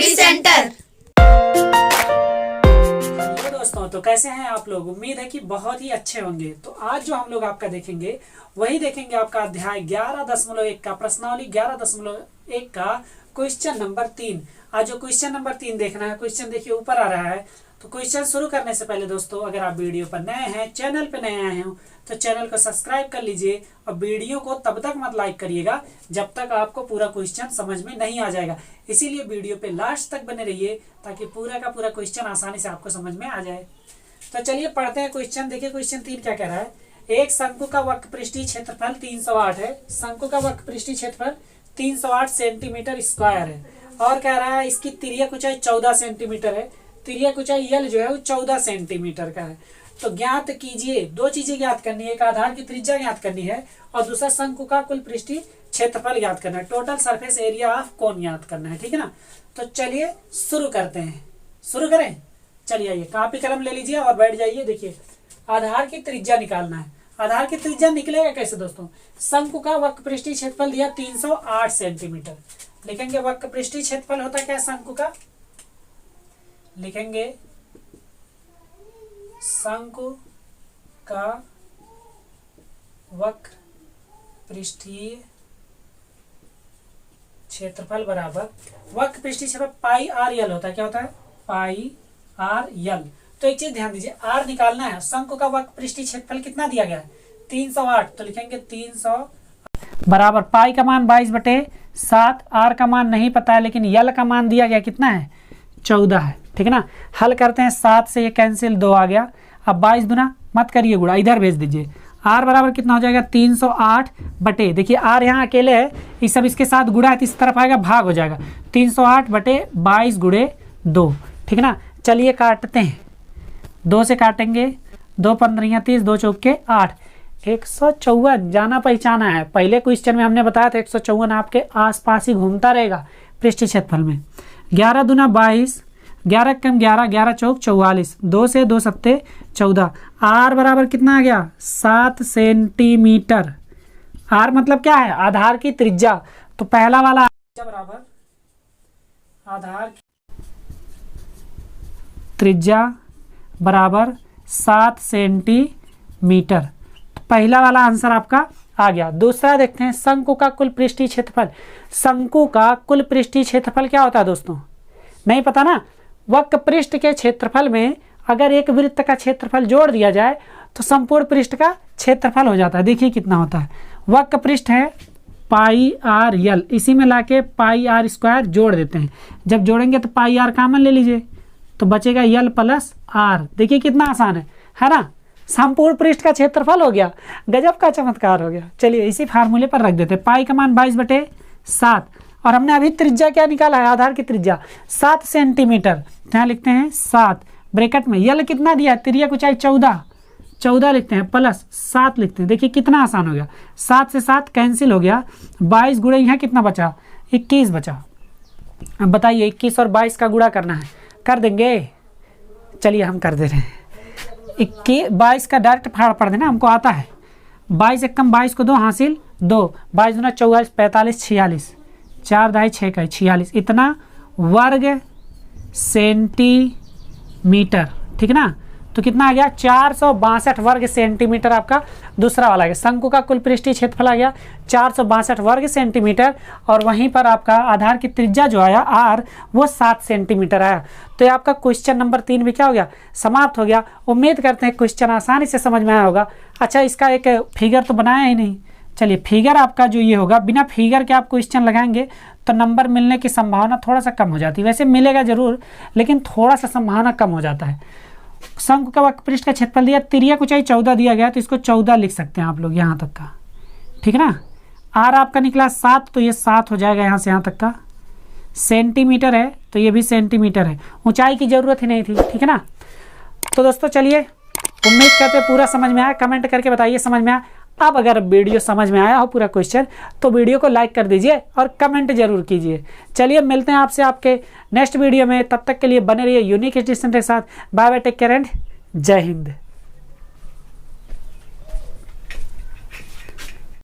Study centre. Hello दोस्तों, तो कैसे हैं आप लोग। उम्मीद है कि बहुत ही अच्छे होंगे। तो आज जो हम लोग आपका देखेंगे वही देखेंगे आपका अध्याय 11.1 का प्रश्नावली 11.1 का क्वेश्चन नंबर 3। आज जो क्वेश्चन नंबर 3 देखना है, क्वेश्चन देखिए ऊपर आ रहा है। तो क्वेश्चन शुरू करने से पहले दोस्तों, अगर आप वीडियो पर नए हैं, चैनल पर नए आए हो तो चैनल को सब्सक्राइब कर लीजिए और वीडियो को तब तक मत लाइक करिएगा जब तक आपको पूरा क्वेश्चन समझ में नहीं आ जाएगा। इसीलिए वीडियो पे लास्ट तक बने रहिए ताकि पूरा का पूरा क्वेश्चन आसानी से आपको समझ में आ जाए। तो चलिए पढ़ते हैं क्वेश्चन। देखिए क्वेश्चन 3 क्या कह रहा है। एक शंकु का वक्र पृष्ठीय क्षेत्रफल 308 है। शंकु का वक्र पृष्ठीय क्षेत्रफल 308 सेंटीमीटर स्क्वायर है और कह रहा है इसकी तिर्यक ऊंचाई 14 सेंटीमीटर है। तिर्यक ऊंचाई यल जो है वो 14 सेंटीमीटर का है। तो ज्ञात कीजिए, दो चीजें ज्ञात करनी है, एक आधार की त्रिज्या ज्ञात करनी है और दूसरा शंकु का कुल पृष्ठीय क्षेत्रफल ज्ञात करना है, total surface area of cone ज्ञात करना है। ठीक है ना। तो चलिए शुरू करते हैं। शुरू करें। चलिए आइए, कॉपी कलम ले लीजिए और बैठ जाइए। देखिए आधार की त्रिज्या निकालना है। आधार की त्रिज्या निकलेगा कैसे दोस्तों। शंकु का वक्र पृष्ठीय क्षेत्रफल दिया 308 सेंटीमीटर। लिखेंगे वक्र पृष्ठीय क्षेत्रफल होता क्या शंकु का, लिखेंगे शंकु का वक्र पृष्ठीय क्षेत्रफल बराबर वक्र पृष्ठीय क्षेत्रफल पाई आर यल होता है। क्या होता है, पाई आर यल। तो एक चीज ध्यान दीजिए, आर निकालना है। शंकु का वक्र पृष्ठीय क्षेत्रफल कितना दिया गया है 308, तो लिखेंगे 300 बराबर पाई का मान 22/7। आर का मान नहीं पता है लेकिन यल का मान दिया गया कितना है 14 है। ठीक है ना। हल करते हैं, 7 से ये कैंसिल 2 आ गया। अब 22 दुना मत करिए गुणा, इधर भेज दीजिए। आर बराबर कितना हो जाएगा 308 बटे, देखिए आर यहाँ अकेले है, इस सब इसके साथ गुणा है तो इस तरफ आएगा भाग हो जाएगा 308 बटे 22 गुणे 2। ठीक है ना। चलिए काटते हैं, 2 से काटेंगे, 2 15 30, 2 चौके 8, 154 जाना पहचाना है। पहले क्वेश्चन में हमने बताया था 154 आपके आसपास ही घूमता रहेगा पृष्ठीय क्षेत्रफल में। 11 दूना 22, 11 कम 11, 11 चौक 44, 2 से 2 सत्ते 14। आर बराबर कितना आ गया 7 सेंटीमीटर। आर मतलब क्या है, आधार की त्रिज्या। तो पहला वाला बराबर आधार की त्रिज्या बराबर 7 सेंटीमीटर। तो पहला वाला आंसर आपका आ गया। दूसरा देखते हैं, शंकु का कुल पृष्ठीय क्षेत्रफल। शंकु का कुल पृष्ठीय क्षेत्रफल क्या होता है दोस्तों, नहीं पता ना। वक्र पृष्ठ के क्षेत्रफल में अगर एक वृत्त का क्षेत्रफल जोड़ दिया जाए तो संपूर्ण पृष्ठ का क्षेत्रफल हो जाता है। देखिए कितना होता है। वक्र पृष्ठ है पाई आर यल, इसी में लाके पाई आर स्क्वायर जोड़ देते हैं। जब जोड़ेंगे तो पाई आर कॉमन ले लीजिए तो बचेगा यल प्लस आर। देखिए कितना आसान है ना। संपूर्ण पृष्ठ का क्षेत्रफल हो गया। गजब का चमत्कार हो गया। चलिए इसी फार्मूले पर रख देते हैं। पाई का मान 22/7 और हमने अभी त्रिज्या क्या निकाला है, आधार की त्रिज्या 7 सेंटीमीटर। यहाँ लिखते हैं 7 ब्रैकेट में, यल कितना दिया है, तिर्यक ऊंचाई 14 लिखते हैं प्लस 7 लिखते हैं। देखिए कितना आसान हो गया। 7 से 7 कैंसिल हो गया, 22 गुणे यहाँ कितना बचा 21 बचा। अब बताइए 21 और 22 का गुणा करना है, कर देंगे। चलिए हम कर दे रहे हैं। 22 का डायरेक्ट फाड़ पड़ देना, हमको आता है। 22 एक कम 22 को 2 हासिल 2, 22 दूना 44, 45, 46, 4 दाई 6 का 46, इतना वर्ग सेंटीमीटर। ठीक है ना। तो कितना आ गया 462 वर्ग सेंटीमीटर आपका दूसरा वाला है। शंकु का कुल पृष्ठीय क्षेत्रफल आ गया 462 वर्ग सेंटीमीटर और वहीं पर आपका आधार की त्रिज्या जो आया आर वो 7 सेंटीमीटर आया। तो ये आपका क्वेश्चन नंबर 3 भी क्या हो गया, समाप्त हो गया। उम्मीद करते हैं क्वेश्चन आसानी से समझ में आया होगा। अच्छा, इसका एक फिगर तो बनाया ही नहीं। चलिए फिगर आपका जो ये होगा, बिना फिगर के आप क्वेश्चन लगाएंगे तो नंबर मिलने की संभावना थोड़ा सा कम हो जाती है। वैसे मिलेगा जरूर लेकिन थोड़ा सा संभावना कम हो जाता है। शंकु का वक्र पृष्ठ का क्षेत्रफल दिया, तिर्यक ऊंचाई 14 दिया गया तो इसको 14 लिख सकते हैं आप लोग यहाँ तक का। ठीक है ना। आर आपका निकला 7 तो ये 7 हो जाएगा यहाँ से यहाँ तक का। सेंटीमीटर है तो ये भी सेंटीमीटर है, ऊंचाई की जरूरत ही नहीं थी। ठीक है ना। तो दोस्तों चलिए, उम्मीद करते हैं पूरा समझ में आया। कमेंट करके बताइए समझ में आया। अब अगर वीडियो समझ में आया हो पूरा क्वेश्चन तो वीडियो को लाइक कर दीजिए और कमेंट जरूर कीजिए। चलिए मिलते हैं आपसे आपके नेक्स्ट वीडियो में, तब तक के लिए बने रहिए यूनिक स्टडी सेंटर के साथ। Bye bye, take care and जय हिंद।